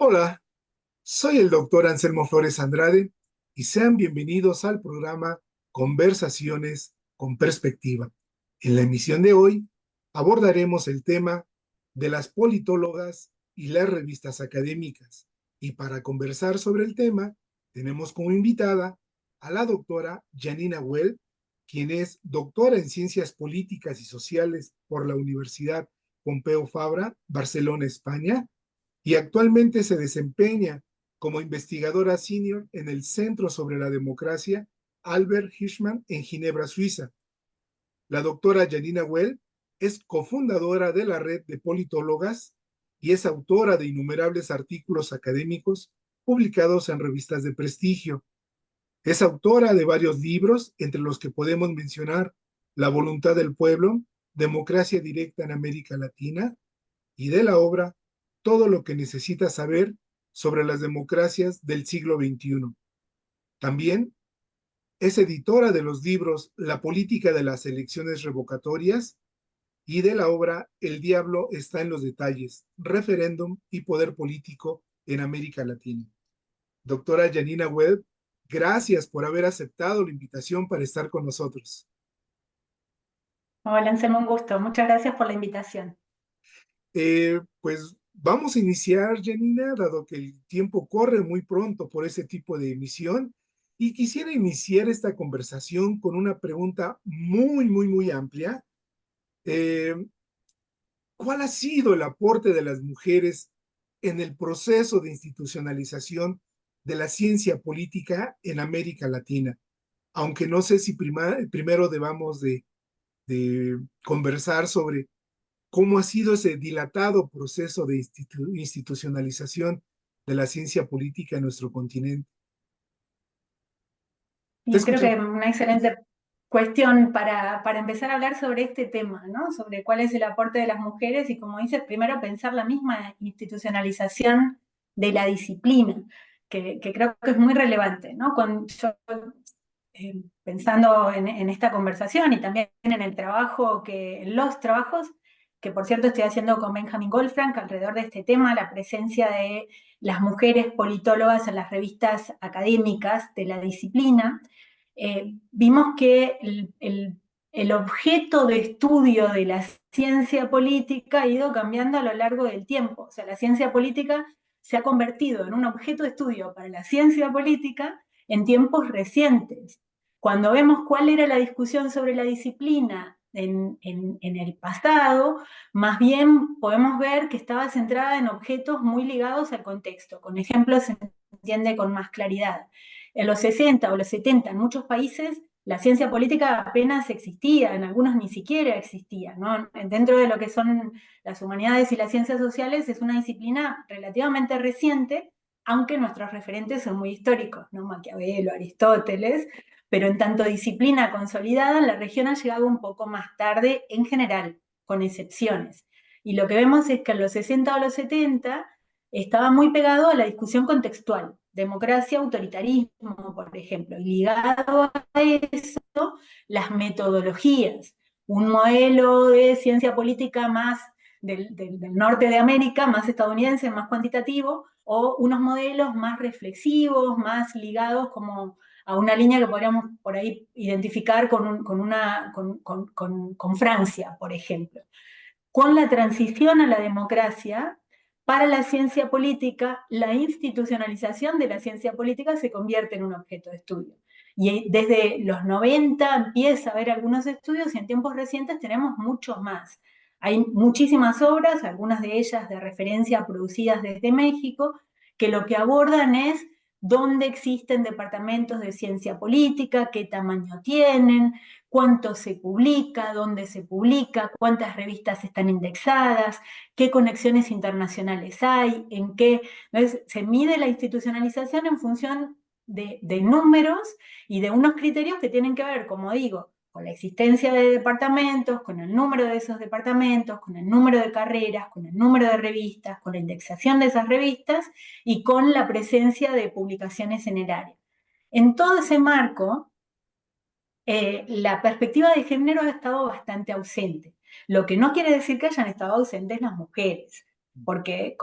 Hola, soy el doctor Anselmo Flores Andrade y sean bienvenidos al programa Conversaciones con Perspectiva. En la emisión de hoy abordaremos el tema de las politólogas y las revistas académicas. Y para conversar sobre el tema, tenemos como invitada a la doctora Janina Well, quien es doctora en Ciencias Políticas y Sociales por la Universidad Pompeu Fabra, Barcelona, España, y actualmente se desempeña como investigadora senior en el Centro sobre la Democracia Albert Hirschman en Ginebra, Suiza. La doctora Janina Well es cofundadora de la red de politólogas y es autora de innumerables artículos académicos publicados en revistas de prestigio. Es autora de varios libros, entre los que podemos mencionar La voluntad del pueblo, Democracia directa en América Latina, y de la obra Todo lo que necesitas saber sobre las democracias del siglo XXI. También es editora de los libros La política de las elecciones revocatorias y de la obra El diablo está en los detalles, referéndum y poder político en América Latina. Doctora Janina Webb, gracias por haber aceptado la invitación para estar con nosotros. Hola, Anselmo, un gusto. Muchas gracias por la invitación. Pues vamos a iniciar, Janina, dado que el tiempo corre muy pronto por ese tipo de emisión, y quisiera iniciar esta conversación con una pregunta muy amplia. Eh, ¿Cuál ha sido el aporte de las mujeres en el proceso de institucionalización de la ciencia política en América Latina? Aunque no sé si primero debamos de conversar sobre cómo ha sido ese dilatado proceso de institucionalización de la ciencia política en nuestro continente. Te Y creo escucho. que una excelente cuestión para empezar a hablar sobre este tema, ¿no? Sobre cuál es el aporte de las mujeres y, como dices, primero pensar la misma institucionalización de la disciplina, que creo que es muy relevante, ¿no? Pensando en esta conversación y también en el trabajo en los trabajos, que por cierto estoy haciendo con Benjamin Goldfrank alrededor de este tema, la presencia de las mujeres politólogas en las revistas académicas de la disciplina. Vimos que el objeto de estudio de la ciencia política ha ido cambiando a lo largo del tiempo. O sea, la ciencia política se ha convertido en un objeto de estudio para la ciencia política en tiempos recientes. Cuando vemos cuál era la discusión sobre la disciplina en el pasado, más bien podemos ver que estaba centrada en objetos muy ligados al contexto. Con ejemplos se entiende con más claridad. En los 60 o los 70, en muchos países, la ciencia política apenas existía, en algunos ni siquiera existía, ¿no? Dentro de lo que son las humanidades y las ciencias sociales, es una disciplina relativamente reciente, aunque nuestros referentes son muy históricos, ¿no? Maquiavelo, Aristóteles, pero en tanto disciplina consolidada, la región ha llegado un poco más tarde en general, con excepciones. Y lo que vemos es que en los 60 o los 70 estaba muy pegado a la discusión contextual, democracia, autoritarismo, por ejemplo, y ligado a eso, las metodologías, un modelo de ciencia política más del norte de América, más estadounidense, más cuantitativo, o unos modelos más reflexivos, más ligados como a una línea que podríamos por ahí identificar con Francia, por ejemplo. Con la transición a la democracia, para la ciencia política, la institucionalización de la ciencia política se convierte en un objeto de estudio. Y desde los 90 empieza a haber algunos estudios y en tiempos recientes tenemos muchos más. Hay muchísimas obras, algunas de ellas de referencia producidas desde México, que lo que abordan es dónde existen departamentos de ciencia política, qué tamaño tienen, cuánto se publica, dónde se publica, cuántas revistas están indexadas, qué conexiones internacionales hay, en qué. Entonces, se mide la institucionalización en función de números y de unos criterios que tienen que ver, como digo, con la existencia de departamentos, con el número de esos departamentos, con el número de carreras, con el número de revistas, con la indexación de esas revistas y con la presencia de publicaciones en el área. En todo ese marco, la perspectiva de género ha estado bastante ausente, lo que no quiere decir que hayan estado ausentes las mujeres. porque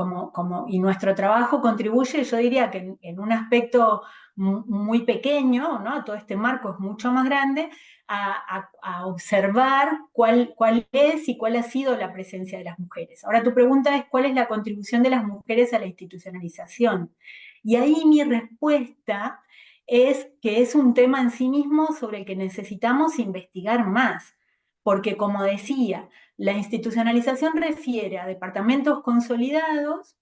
y nuestro trabajo contribuye, yo diría que en un aspecto muy pequeño, ¿no? Todo este marco es mucho más grande, a observar cuál es y cuál ha sido la presencia de las mujeres. Ahora tu pregunta es cuál es la contribución de las mujeres a la institucionalización. Y ahí mi respuesta es que es un tema en sí mismo sobre el que necesitamos investigar más, porque como decía, la institucionalización refiere a departamentos consolidados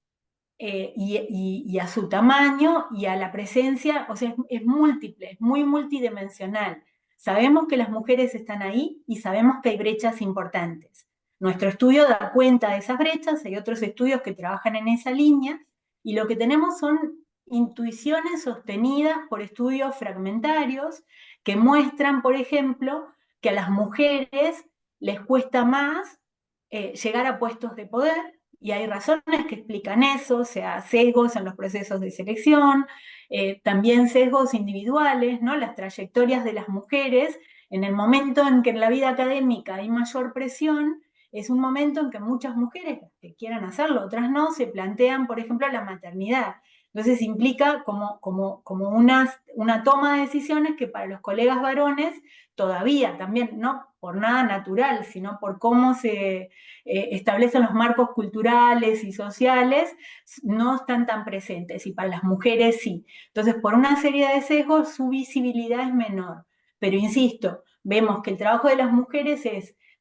y a su tamaño y a la presencia, o sea, es múltiple, es muy multidimensional. Sabemos que las mujeres están ahí y sabemos que hay brechas importantes. Nuestro estudio da cuenta de esas brechas, hay otros estudios que trabajan en esa línea, y lo que tenemos son intuiciones sostenidas por estudios fragmentarios que muestran, por ejemplo, que a las mujeres les cuesta más llegar a puestos de poder, y hay razones que explican eso, o sea, sesgos en los procesos de selección, también sesgos individuales, ¿no? Las trayectorias de las mujeres, en el momento en que en la vida académica hay mayor presión, es un momento en que muchas mujeres, que quieran hacerlo, otras no, se plantean, por ejemplo, la maternidad. Entonces implica como una toma de decisiones que para los colegas varones todavía también, no por nada natural, sino por cómo se establecen los marcos culturales y sociales, no están tan presentes, y para las mujeres sí. Entonces, por una serie de sesgos, su visibilidad es menor. Pero insisto, vemos que el trabajo de las mujeres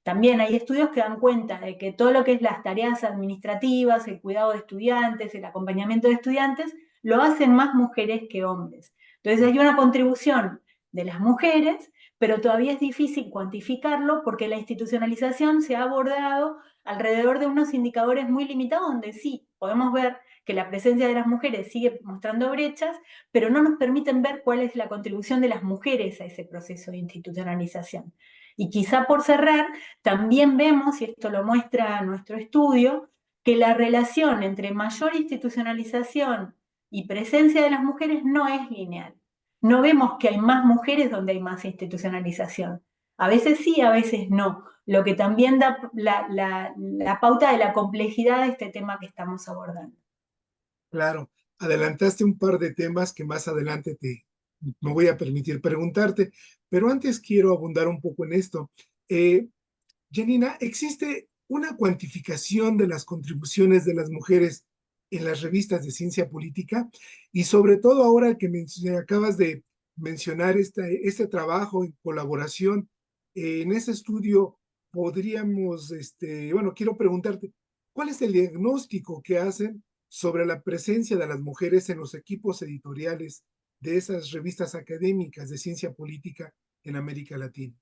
también hay estudios que dan cuenta de que todo lo que es las tareas administrativas, el cuidado de estudiantes, el acompañamiento de estudiantes, lo hacen más mujeres que hombres. Entonces hay una contribución de las mujeres, pero todavía es difícil cuantificarlo porque la institucionalización se ha abordado alrededor de unos indicadores muy limitados donde sí podemos ver que la presencia de las mujeres sigue mostrando brechas, pero no nos permiten ver cuál es la contribución de las mujeres a ese proceso de institucionalización. Y quizá por cerrar, también vemos, y esto lo muestra nuestro estudio, que la relación entre mayor institucionalización y presencia de las mujeres no es lineal. No vemos que hay más mujeres donde hay más institucionalización. A veces sí, a veces no, lo que también da la pauta de la complejidad de este tema que estamos abordando. Claro, adelantaste un par de temas que más adelante me voy a permitir preguntarte, pero antes quiero abundar un poco en esto. Eh, Janina, ¿existe una cuantificación de las contribuciones de las mujeres en las revistas de ciencia política? Y sobre todo ahora que acabas de mencionar este trabajo en colaboración, en ese estudio podríamos, bueno, quiero preguntarte, ¿cuál es el diagnóstico que hacen sobre la presencia de las mujeres en los equipos editoriales de esas revistas académicas de ciencia política en América Latina?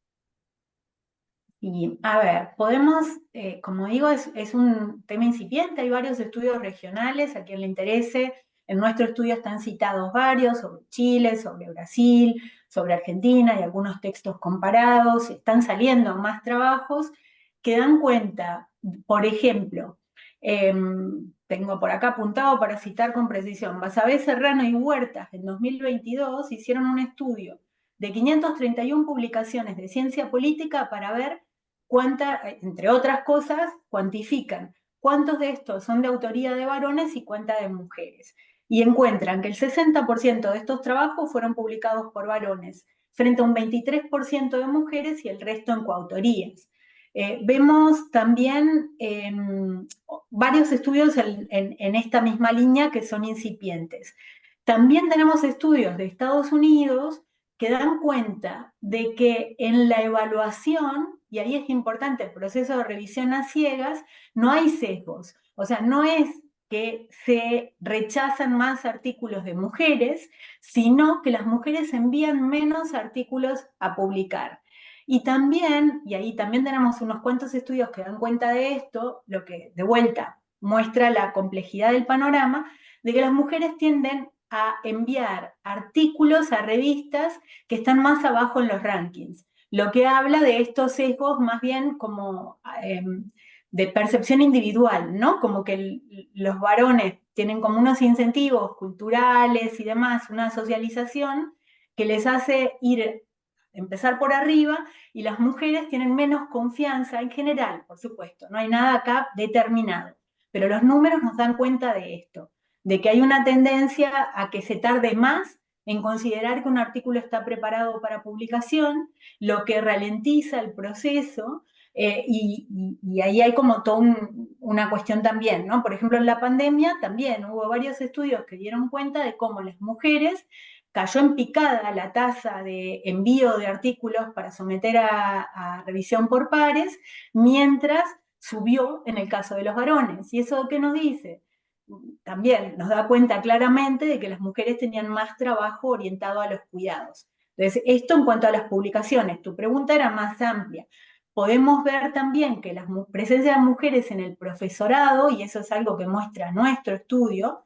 Y a ver, podemos, como digo, es un tema incipiente, hay varios estudios regionales, a quien le interese. En nuestro estudio están citados varios sobre Chile, sobre Brasil, sobre Argentina, y algunos textos comparados. Están saliendo más trabajos que dan cuenta, por ejemplo, tengo por acá apuntado para citar con precisión, Basabé, Serrano y Huertas en 2022 hicieron un estudio de 531 publicaciones de ciencia política para ver entre otras cosas, cuantifican cuántos de estos son de autoría de varones y cuánta de mujeres. Y encuentran que el 60% de estos trabajos fueron publicados por varones, frente a un 23% de mujeres y el resto en coautorías. Vemos también varios estudios en esta misma línea que son incipientes. También tenemos estudios de Estados Unidos que dan cuenta de que en la evaluación, y ahí es importante el proceso de revisión a ciegas, no hay sesgos. O sea, no es que se rechazan más artículos de mujeres, sino que las mujeres envían menos artículos a publicar. Y también, y ahí también tenemos unos cuantos estudios que dan cuenta de esto, lo que de vuelta muestra la complejidad del panorama, de que las mujeres tienden a enviar artículos a revistas que están más abajo en los rankings, lo que habla de estos sesgos más bien como de percepción individual, ¿no? Como que los varones tienen como unos incentivos culturales y demás, una socialización que les hace empezar por arriba, y las mujeres tienen menos confianza en general, por supuesto, no hay nada acá determinado, pero los números nos dan cuenta de esto, de que hay una tendencia a que se tarde más en considerar que un artículo está preparado para publicación, lo que ralentiza el proceso, y ahí hay como toda una cuestión también, ¿no? Por ejemplo, en la pandemia también hubo varios estudios que dieron cuenta de cómo las mujeres cayó en picada la tasa de envío de artículos para someter a revisión por pares, mientras subió en el caso de los varones. ¿Y eso qué nos dice? También nos da cuenta claramente de que las mujeres tenían más trabajo orientado a los cuidados. Entonces, esto en cuanto a las publicaciones. Tu pregunta era más amplia. Podemos ver también que la presencia de mujeres en el profesorado, y eso es algo que muestra nuestro estudio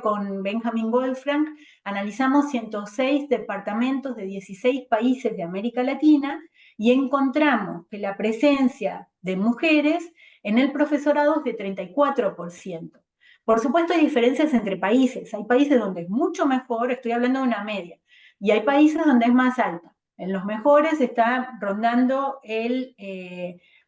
con Benjamin Goldfrank, analizamos 106 departamentos de 16 países de América Latina y encontramos que la presencia de mujeres en el profesorado es de 34%. Por supuesto hay diferencias entre países, hay países donde es mucho mejor, estoy hablando de una media, y hay países donde es más alta. En los mejores está rondando el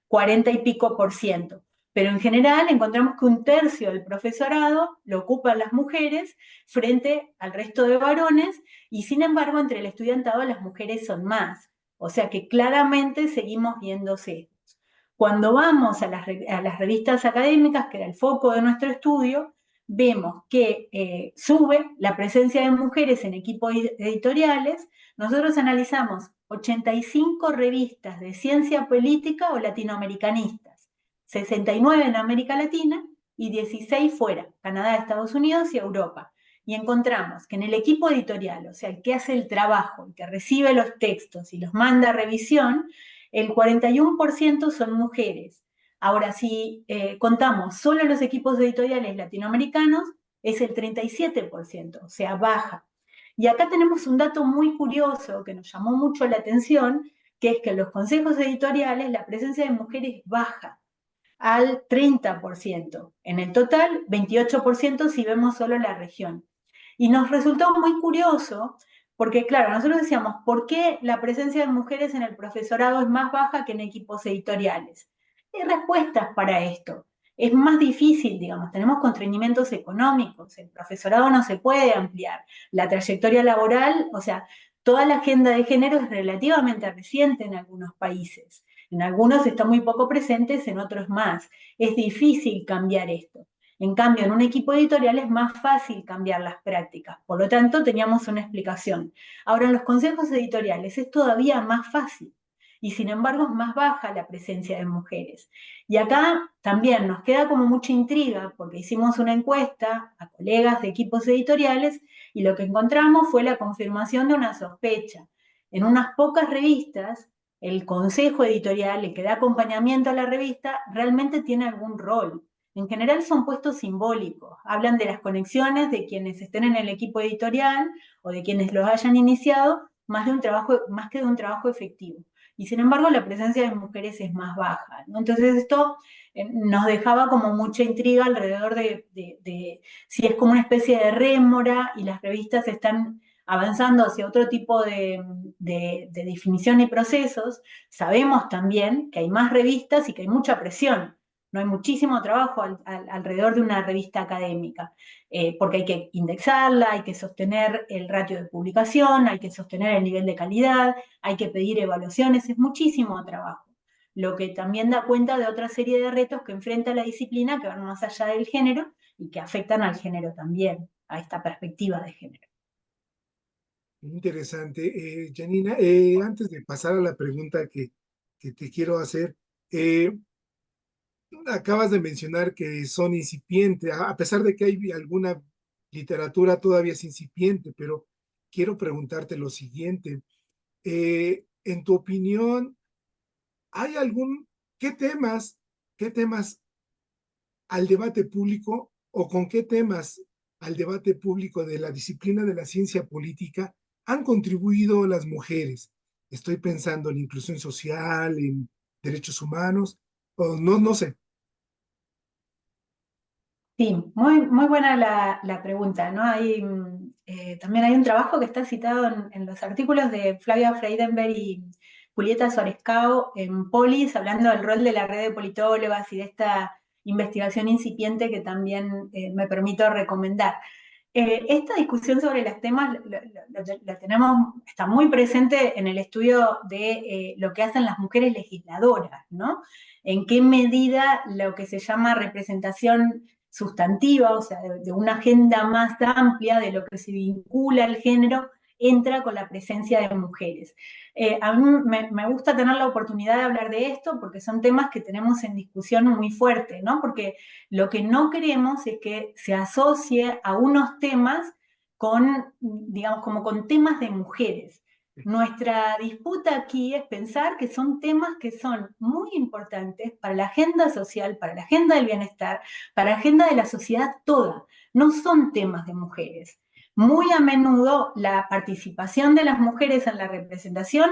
40 y pico por ciento. Pero en general encontramos que un tercio del profesorado lo ocupan las mujeres frente al resto de varones, y sin embargo entre el estudiantado las mujeres son más. O sea que claramente seguimos viéndose. Cuando vamos a las revistas académicas, que era el foco de nuestro estudio, vemos que sube la presencia de mujeres en equipos editoriales. Nosotros analizamos 85 revistas de ciencia política o latinoamericanistas, 69 en América Latina y 16 fuera, Canadá, Estados Unidos y Europa. Y encontramos que en el equipo editorial, o sea, el que hace el trabajo, el que recibe los textos y los manda a revisión, el 41% son mujeres. Ahora, si contamos solo los equipos editoriales latinoamericanos, es el 37%, o sea, baja. Y acá tenemos un dato muy curioso que nos llamó mucho la atención, que es que en los consejos editoriales la presencia de mujeres baja al 30%. En el total, 28% si vemos solo la región. Y nos resultó muy curioso porque, claro, nosotros decíamos, ¿por qué la presencia de mujeres en el profesorado es más baja que en equipos editoriales? Hay respuestas para esto. Es más difícil, digamos, tenemos constreñimientos económicos, el profesorado no se puede ampliar, la trayectoria laboral, o sea, toda la agenda de género es relativamente reciente en algunos países. En algunos está muy poco presentes, en otros más. Es difícil cambiar esto. En cambio, en un equipo editorial es más fácil cambiar las prácticas. Por lo tanto, teníamos una explicación. Ahora, en los consejos editoriales es todavía más fácil y sin embargo es más baja la presencia de mujeres. Y acá también nos queda como mucha intriga porque hicimos una encuesta a colegas de equipos editoriales y lo que encontramos fue la confirmación de una sospecha. En unas pocas revistas, el consejo editorial, el que da acompañamiento a la revista, realmente tiene algún rol. En general son puestos simbólicos, hablan de las conexiones de quienes estén en el equipo editorial o de quienes los hayan iniciado, más que de un trabajo efectivo. Y sin embargo la presencia de mujeres es más baja, ¿no? Entonces esto nos dejaba como mucha intriga alrededor de si es como una especie de rémora y las revistas están avanzando hacia otro tipo de definición y procesos. Sabemos también que hay más revistas y que hay mucha presión. No hay muchísimo trabajo alrededor de una revista académica, porque hay que indexarla, hay que sostener el ratio de publicación, hay que sostener el nivel de calidad, hay que pedir evaluaciones, es muchísimo trabajo. Lo que también da cuenta de otra serie de retos que enfrenta la disciplina que van más allá del género y que afectan al género también, a esta perspectiva de género. Interesante. Janina, antes de pasar a la pregunta que te quiero hacer, eh, acabas de mencionar que son incipientes, a pesar de que hay alguna literatura todavía es incipiente, pero quiero preguntarte lo siguiente. En tu opinión, ¿hay algún, qué qué temas al debate público o con qué temas al debate público de la disciplina de la ciencia política han contribuido las mujeres? Estoy pensando en inclusión social, en derechos humanos, o no sé. Sí, muy buena la pregunta, ¿no? También hay un trabajo que está citado en los artículos de Flavia Freidenberg y Julieta Sorescao en Polis, hablando del rol de la red de politólogas y de esta investigación incipiente que también me permito recomendar. Esta discusión sobre los temas la tenemos, está muy presente en el estudio de lo que hacen las mujeres legisladoras, ¿no? En qué medida lo que se llama representación sustantiva, o sea, de una agenda más amplia de lo que se vincula al género, entra con la presencia de mujeres. A mí me gusta tener la oportunidad de hablar de esto porque son temas que tenemos en discusión muy fuerte, ¿no? Porque lo que no queremos es que se asocie a unos temas con, digamos, como con temas de mujeres. Nuestra disputa aquí es pensar que son temas que son muy importantes para la agenda social, para la agenda del bienestar, para la agenda de la sociedad toda. No son temas de mujeres. Muy a menudo la participación de las mujeres en la representación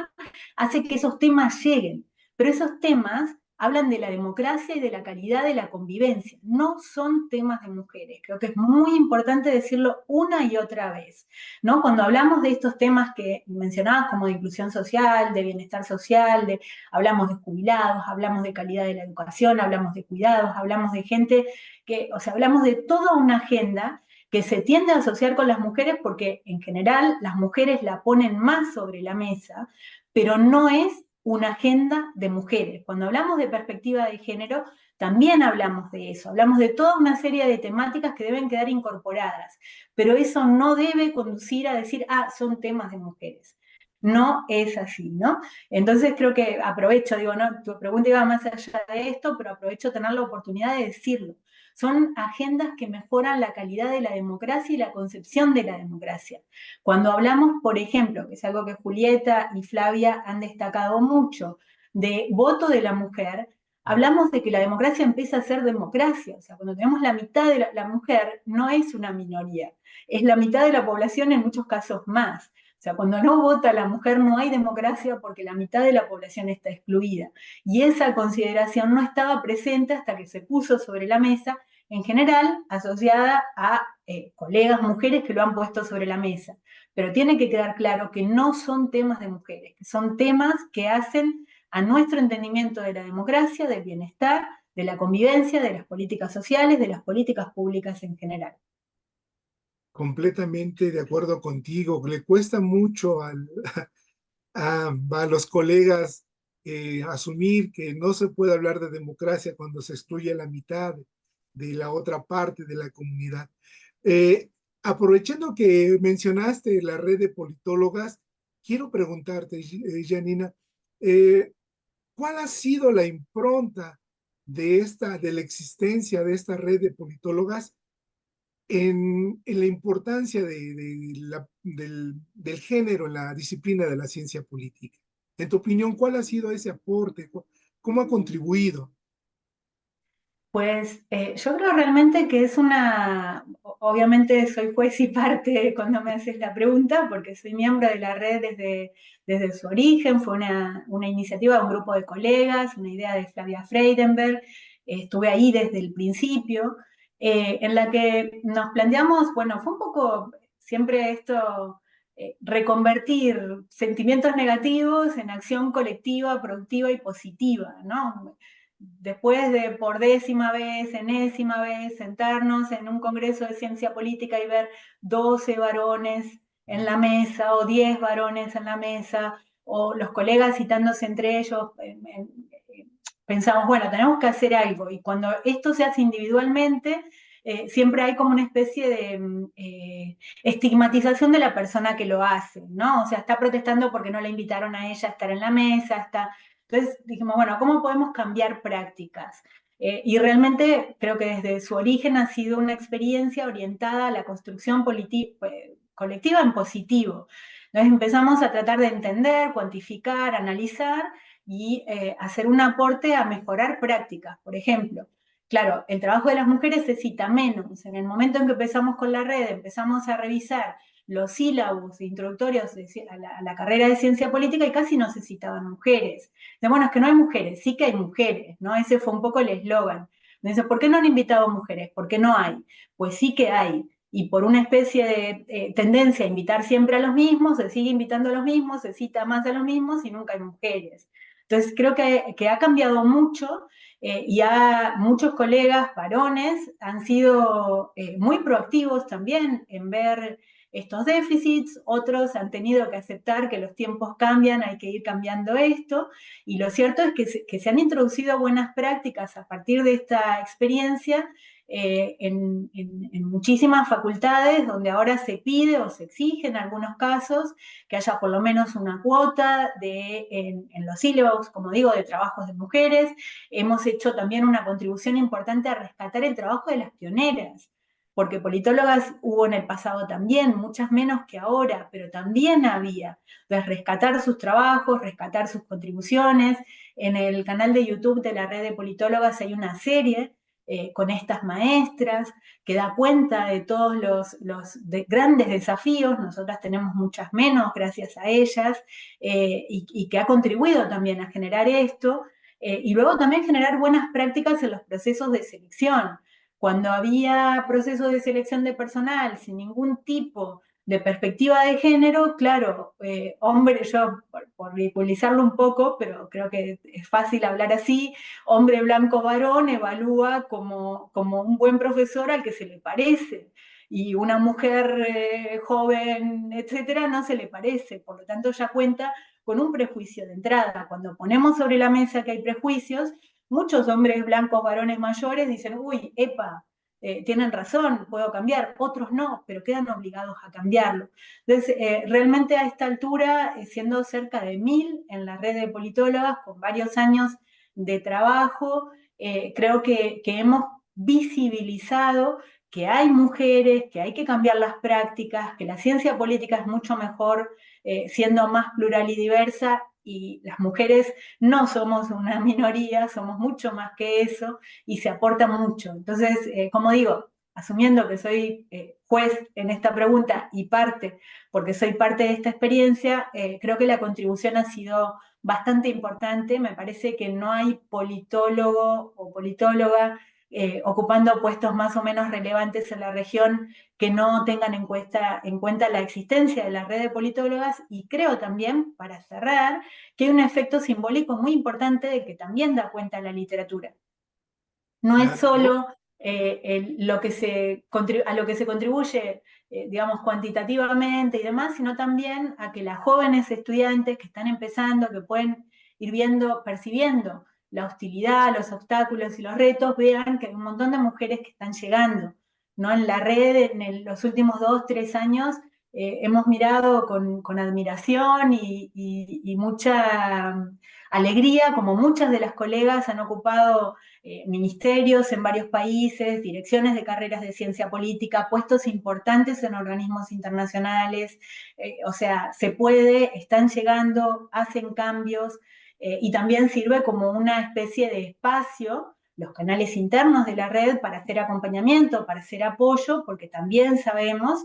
hace que esos temas lleguen, pero esos temas hablan de la democracia y de la calidad de la convivencia, no son temas de mujeres. Creo que es muy importante decirlo una y otra vez, ¿no? Cuando hablamos de estos temas que mencionabas como de inclusión social, de bienestar social, hablamos de jubilados, hablamos de calidad de la educación, hablamos de cuidados, hablamos de gente que, o sea, hablamos de toda una agenda que se tiende a asociar con las mujeres porque en general las mujeres la ponen más sobre la mesa, pero no es una agenda de mujeres. Cuando hablamos de perspectiva de género, también hablamos de eso, hablamos de toda una serie de temáticas que deben quedar incorporadas, pero eso no debe conducir a decir, ah, son temas de mujeres. No es así, ¿no? Entonces creo que aprovecho, digo, no, tu pregunta iba más allá de esto, pero aprovecho tener la oportunidad de decirlo. Son agendas que mejoran la calidad de la democracia y la concepción de la democracia. Cuando hablamos, por ejemplo, que es algo que Julieta y Flavia han destacado mucho, de voto de la mujer, hablamos de que la democracia empieza a ser democracia. O sea, cuando tenemos la mitad de la mujer, no es una minoría, es la mitad de la población en muchos casos más. O sea, cuando no vota la mujer no hay democracia porque la mitad de la población está excluida. Y esa consideración no estaba presente hasta que se puso sobre la mesa, en general asociada a colegas mujeres que lo han puesto sobre la mesa. Pero tiene que quedar claro que no son temas de mujeres, que son temas que hacen a nuestro entendimiento de la democracia, del bienestar, de la convivencia, de las políticas sociales, de las políticas públicas en general. Completamente de acuerdo contigo. Le cuesta mucho a los colegas asumir que no se puede hablar de democracia cuando se excluye a la mitad de la otra parte de la comunidad. Eh, Aprovechando que mencionaste la red de politólogas, quiero preguntarte, Janina, eh, ¿cuál ha sido la impronta de la existencia de esta red de politólogas en la importancia del género en la disciplina de la ciencia política? En tu opinión, ¿cuál ha sido ese aporte? ¿Cómo ha contribuido? Pues yo creo realmente que es obviamente soy juez y parte cuando me haces la pregunta, porque soy miembro de la red desde su origen, fue una iniciativa de un grupo de colegas, una idea de Flavia Freidenberg, estuve ahí desde el principio, en la que nos planteamos, bueno, fue un poco siempre esto, reconvertir sentimientos negativos en acción colectiva, productiva y positiva, ¿no? Después de por décima vez, enésima vez, sentarnos en un congreso de ciencia política y ver 12 varones en la mesa o 10 varones en la mesa, o los colegas citándose entre ellos, pensamos, bueno, tenemos que hacer algo. Y cuando esto se hace individualmente, siempre hay como una especie de estigmatización de la persona que lo hace, ¿no? O sea, está protestando porque no la invitaron a ella a estar en la mesa, está... Entonces dijimos, bueno, ¿cómo podemos cambiar prácticas? Y realmente creo que desde su origen ha sido una experiencia orientada a la construcción colectiva en positivo. Entonces empezamos a tratar de entender, cuantificar, analizar y hacer un aporte a mejorar prácticas. Por ejemplo, claro, el trabajo de las mujeres se cita menos. En el momento en que empezamos con la red, empezamos a revisar los sílabos introductorios a la carrera de ciencia política y casi no se citaban mujeres. De, bueno, es que no hay mujeres, sí que hay mujeres, ¿no? Ese fue un poco el eslogan. Me dice, ¿por qué no han invitado mujeres? ¿Por qué no hay? Pues sí que hay. Y por una especie de tendencia a invitar siempre a los mismos, se sigue invitando a los mismos, se cita más a los mismos y nunca hay mujeres. Entonces creo que ha cambiado mucho y muchos colegas varones han sido muy proactivos también en ver estos déficits, otros han tenido que aceptar que los tiempos cambian, hay que ir cambiando esto, y lo cierto es que se han introducido buenas prácticas a partir de esta experiencia en muchísimas facultades donde ahora se pide o se exige en algunos casos que haya por lo menos una cuota en los sílabos, como digo, de trabajos de mujeres. Hemos hecho también una contribución importante a rescatar el trabajo de las pioneras, porque politólogas hubo en el pasado también, muchas menos que ahora, pero también había. De rescatar sus trabajos, rescatar sus contribuciones. En el canal de YouTube de la red de politólogas hay una serie con estas maestras, que da cuenta de todos los grandes desafíos, nosotras tenemos muchas menos gracias a ellas, y que ha contribuido también a generar esto, y luego también generar buenas prácticas en los procesos de selección. Cuando había procesos de selección de personal sin ningún tipo de perspectiva de género, claro, hombre, yo por ridiculizarlo un poco, pero creo que es fácil hablar así, hombre blanco varón evalúa como un buen profesor al que se le parece, y una mujer joven, etcétera, no se le parece, por lo tanto ya cuenta con un prejuicio de entrada. Cuando ponemos sobre la mesa que hay prejuicios, muchos hombres blancos varones mayores dicen, uy, epa, tienen razón, puedo cambiar, otros no, pero quedan obligados a cambiarlo. Entonces, realmente a esta altura, siendo cerca de 1000 en la red de politólogas, con varios años de trabajo, creo que hemos visibilizado que hay mujeres, que hay que cambiar las prácticas, que la ciencia política es mucho mejor siendo más plural y diversa, y las mujeres no somos una minoría, somos mucho más que eso, y se aporta mucho. Entonces, como digo, asumiendo que soy juez en esta pregunta y parte, porque soy parte de esta experiencia, creo que la contribución ha sido bastante importante. Me parece que no hay politólogo o politóloga ocupando puestos más o menos relevantes en la región que no tengan en cuenta la existencia de la red de politólogas, y creo también, para cerrar, que hay un efecto simbólico muy importante de que también da cuenta la literatura. No es Claro, solo a lo que se contribuye, digamos, cuantitativamente y demás, sino también a que las jóvenes estudiantes que están empezando, que pueden ir viendo, percibiendo la hostilidad, los obstáculos y los retos, vean que hay un montón de mujeres que están llegando, ¿no? En la red, los últimos 2, 3 años, hemos mirado con admiración y mucha alegría, como muchas de las colegas han ocupado ministerios en varios países, direcciones de carreras de ciencia política, puestos importantes en organismos internacionales. O sea, se puede, están llegando, hacen cambios, y también sirve como una especie de espacio, los canales internos de la red, para hacer acompañamiento, para hacer apoyo, porque también sabemos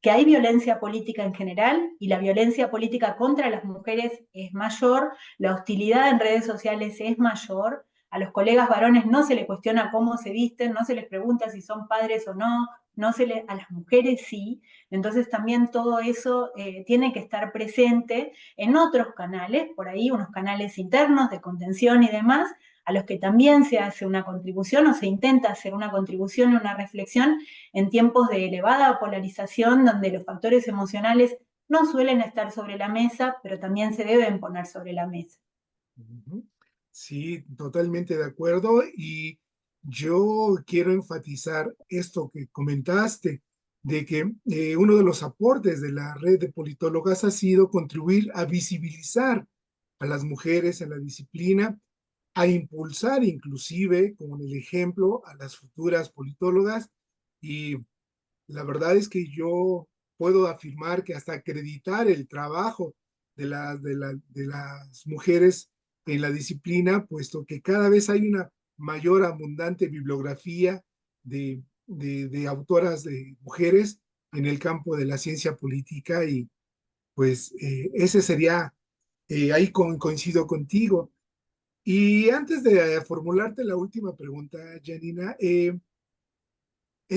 que hay violencia política en general, y la violencia política contra las mujeres es mayor, la hostilidad en redes sociales es mayor. A los colegas varones no se les cuestiona cómo se visten, no se les pregunta si son padres o no, a las mujeres sí. Entonces también todo eso tiene que estar presente en otros canales, por ahí unos canales internos de contención y demás, a los que también se hace una contribución o se intenta hacer una contribución y una reflexión en tiempos de elevada polarización, donde los factores emocionales no suelen estar sobre la mesa, pero también se deben poner sobre la mesa. ujú. Sí, totalmente de acuerdo. Y yo quiero enfatizar esto que comentaste, de que uno de los aportes de la red de politólogas ha sido contribuir a visibilizar a las mujeres en la disciplina, a impulsar inclusive, como en el ejemplo, a las futuras politólogas. Y la verdad es que yo puedo afirmar que hasta acreditar el trabajo de las mujeres en la disciplina, puesto que cada vez hay una mayor abundante bibliografía de autoras de mujeres en el campo de la ciencia política. Y pues ese sería, ahí coincido contigo. Y antes de formularte la última pregunta, Janina, en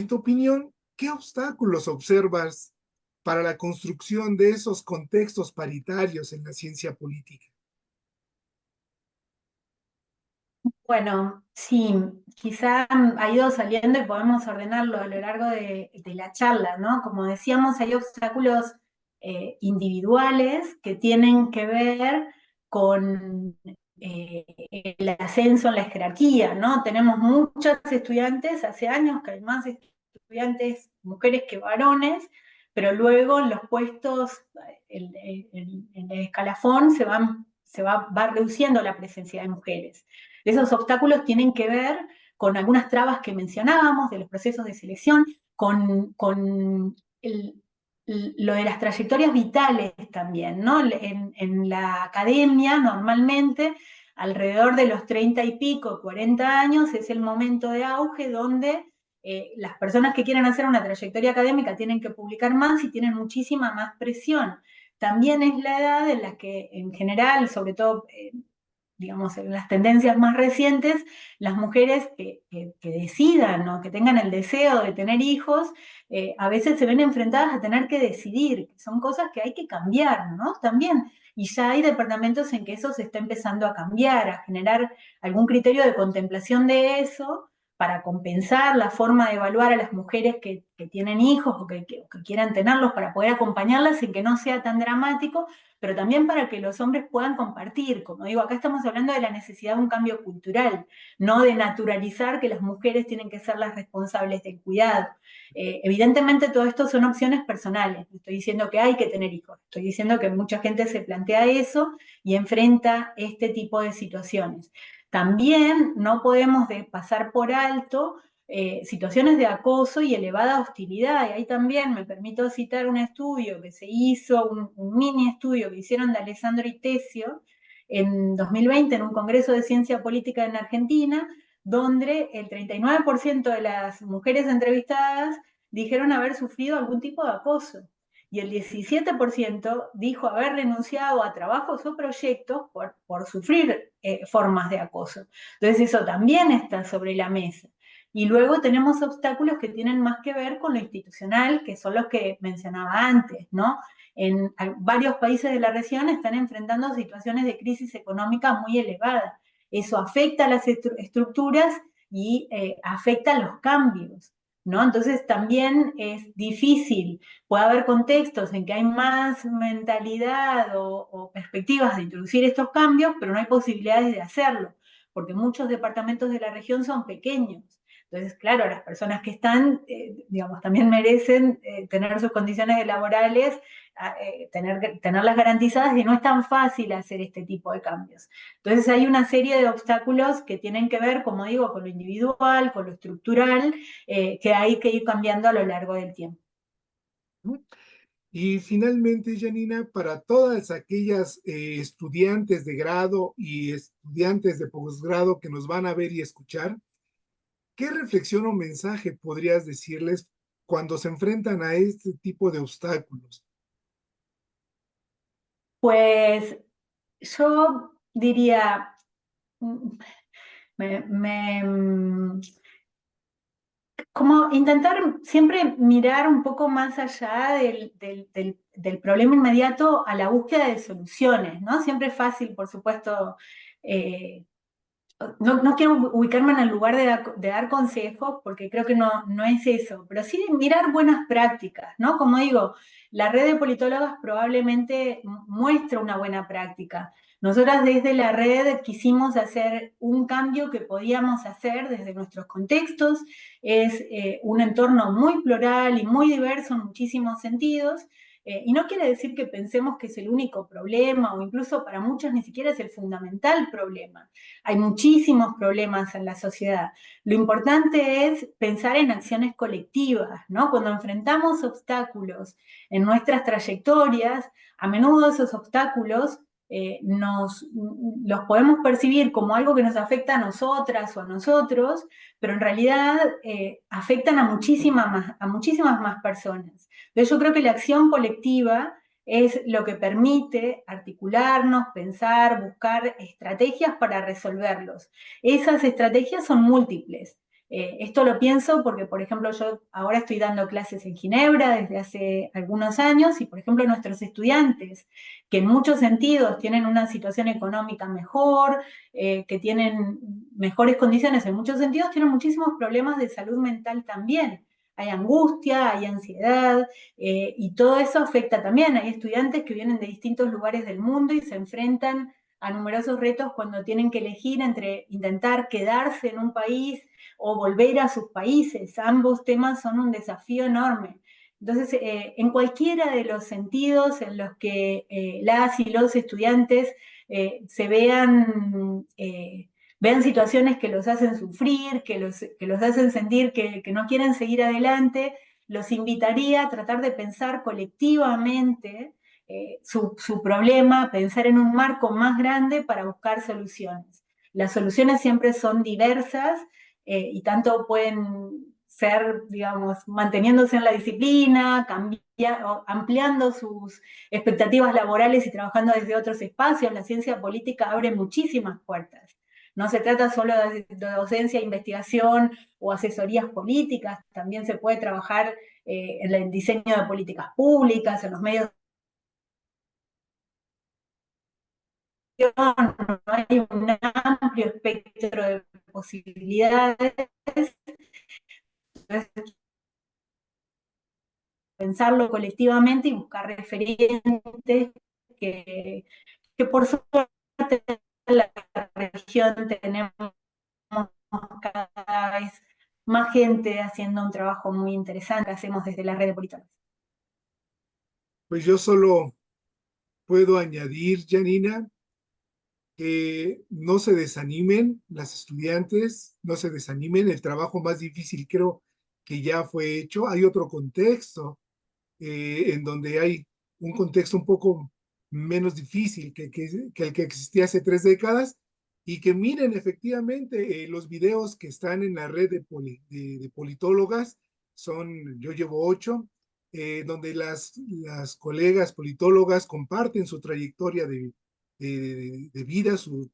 tu opinión, ¿qué obstáculos observas para la construcción de esos contextos paritarios en la ciencia política? Bueno, sí, quizá ha ido saliendo y podemos ordenarlo a lo largo de la charla, ¿no? Como decíamos, hay obstáculos individuales que tienen que ver con el ascenso en la jerarquía, ¿no? Tenemos muchas estudiantes, hace años que hay más estudiantes mujeres que varones, pero luego en los puestos, en el escalafón va reduciendo la presencia de mujeres. Esos obstáculos tienen que ver con algunas trabas que mencionábamos de los procesos de selección, con lo de las trayectorias vitales también, ¿no? En la academia, normalmente, alrededor de los 30 y pico, 40 años, es el momento de auge donde las personas que quieren hacer una trayectoria académica tienen que publicar más y tienen muchísima más presión. También es la edad en la que, en general, sobre todo digamos, en las tendencias más recientes, las mujeres que decidan o que tengan el deseo de tener hijos, a veces se ven enfrentadas a tener que decidir, que son cosas que hay que cambiar, ¿no? También. Y ya hay departamentos en que eso se está empezando a cambiar, a generar algún criterio de contemplación de eso para compensar la forma de evaluar a las mujeres que tienen hijos o que quieran tenerlos para poder acompañarlas sin que no sea tan dramático, pero también para que los hombres puedan compartir. Como digo, acá estamos hablando de la necesidad de un cambio cultural, no de naturalizar que las mujeres tienen que ser las responsables del cuidado. Evidentemente todo esto son opciones personales, no estoy diciendo que hay que tener hijos, estoy diciendo que mucha gente se plantea eso y enfrenta este tipo de situaciones. También no podemos pasar por alto situaciones de acoso y elevada hostilidad. Y ahí también me permito citar un estudio que se hizo, un mini estudio que hicieron de Alessandro Itesio en 2020 en un congreso de ciencia política en Argentina, donde el 39% de las mujeres entrevistadas dijeron haber sufrido algún tipo de acoso. Y el 17% dijo haber renunciado a trabajos o proyectos por sufrir formas de acoso. Entonces eso también está sobre la mesa. Y luego tenemos obstáculos que tienen más que ver con lo institucional, que son los que mencionaba antes, ¿no? En varios países de la región están enfrentando situaciones de crisis económica muy elevadas. Eso afecta a las estructuras y afecta a los cambios, ¿no? Entonces también es difícil. Puede haber contextos en que hay más mentalidad o perspectivas de introducir estos cambios, pero no hay posibilidades de hacerlo, porque muchos departamentos de la región son pequeños. Entonces, claro, las personas que están, digamos, también merecen tener sus condiciones laborales, tenerlas garantizadas y no es tan fácil hacer este tipo de cambios. Entonces hay una serie de obstáculos que tienen que ver, como digo, con lo individual, con lo estructural, que hay que ir cambiando a lo largo del tiempo. Y finalmente, Janina, para todas aquellas estudiantes de grado y estudiantes de posgrado que nos van a ver y escuchar, ¿qué reflexión o mensaje podrías decirles cuando se enfrentan a este tipo de obstáculos? Pues yo diría, mm, me, me, mm, como intentar siempre mirar un poco más allá del problema inmediato a la búsqueda de soluciones, ¿no? Siempre es fácil, por supuesto, eh, no quiero ubicarme en el lugar de dar consejos porque creo que no es eso, pero sí de mirar buenas prácticas, ¿no? Como digo, la red de politólogas probablemente muestra una buena práctica. Nosotras desde la red quisimos hacer un cambio que podíamos hacer desde nuestros contextos. Es un entorno muy plural y muy diverso en muchísimos sentidos. Y no quiere decir que pensemos que es el único problema o incluso para muchos ni siquiera es el fundamental problema. Hay muchísimos problemas en la sociedad. Lo importante es pensar en acciones colectivas, ¿no? Cuando enfrentamos obstáculos en nuestras trayectorias, a menudo esos obstáculos los podemos percibir como algo que nos afecta a nosotras o a nosotros, pero en realidad afectan a muchísimas más personas. Entonces yo creo que la acción colectiva es lo que permite articularnos, pensar, buscar estrategias para resolverlos. Esas estrategias son múltiples. Esto lo pienso porque, por ejemplo, yo ahora estoy dando clases en Ginebra desde hace algunos años y, por ejemplo, nuestros estudiantes, que en muchos sentidos tienen una situación económica mejor, que tienen mejores condiciones en muchos sentidos, tienen muchísimos problemas de salud mental también. Hay angustia, hay ansiedad, y todo eso afecta también. Hay estudiantes que vienen de distintos lugares del mundo y se enfrentan a numerosos retos cuando tienen que elegir entre intentar quedarse en un país o volver a sus países. Ambos temas son un desafío enorme. Entonces, en cualquiera de los sentidos en los que las y los estudiantes se vean situaciones que los hacen sufrir, que los hacen sentir que no quieren seguir adelante, los invitaría a tratar de pensar colectivamente su problema, pensar en un marco más grande para buscar soluciones. Las soluciones siempre son diversas y tanto pueden ser, digamos, manteniéndose en la disciplina, ampliando sus expectativas laborales y trabajando desde otros espacios. La ciencia política abre muchísimas puertas. No se trata solo de docencia, investigación o asesorías políticas, también se puede trabajar en el diseño de políticas públicas, en los medios de comunicación. No hay un amplio espectro de posibilidades. Entonces, pensarlo colectivamente y buscar referentes que por suerte en la región tenemos cada vez más gente haciendo un trabajo muy interesante que hacemos desde la red de politólogos. Pues yo solo puedo añadir, Janina, que no se desanimen las estudiantes, no se desanimen, el trabajo más difícil creo que ya fue hecho. Hay otro contexto en donde hay un contexto un poco menos difícil que el que existía hace 3 décadas y que miren efectivamente los videos que están en la red de politólogas, yo llevo 8, donde las colegas politólogas comparten su trayectoria de vida, su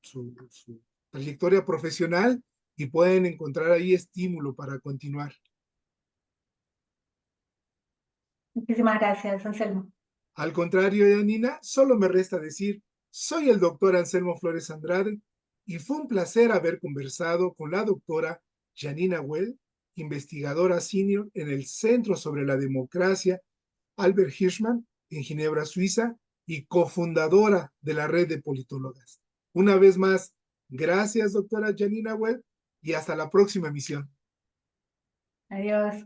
trayectoria profesional y pueden encontrar ahí estímulo para continuar. Muchísimas gracias, Anselmo. Al contrario, Janina, solo me resta decir, soy el doctor Anselmo Flores Andrade y fue un placer haber conversado con la doctora Janina Well, investigadora senior en el Centro sobre la Democracia Albert Hirschman en Ginebra, Suiza, y cofundadora de la red de politólogas. Una vez más, gracias, doctora Janina Well, y hasta la próxima emisión. Adiós.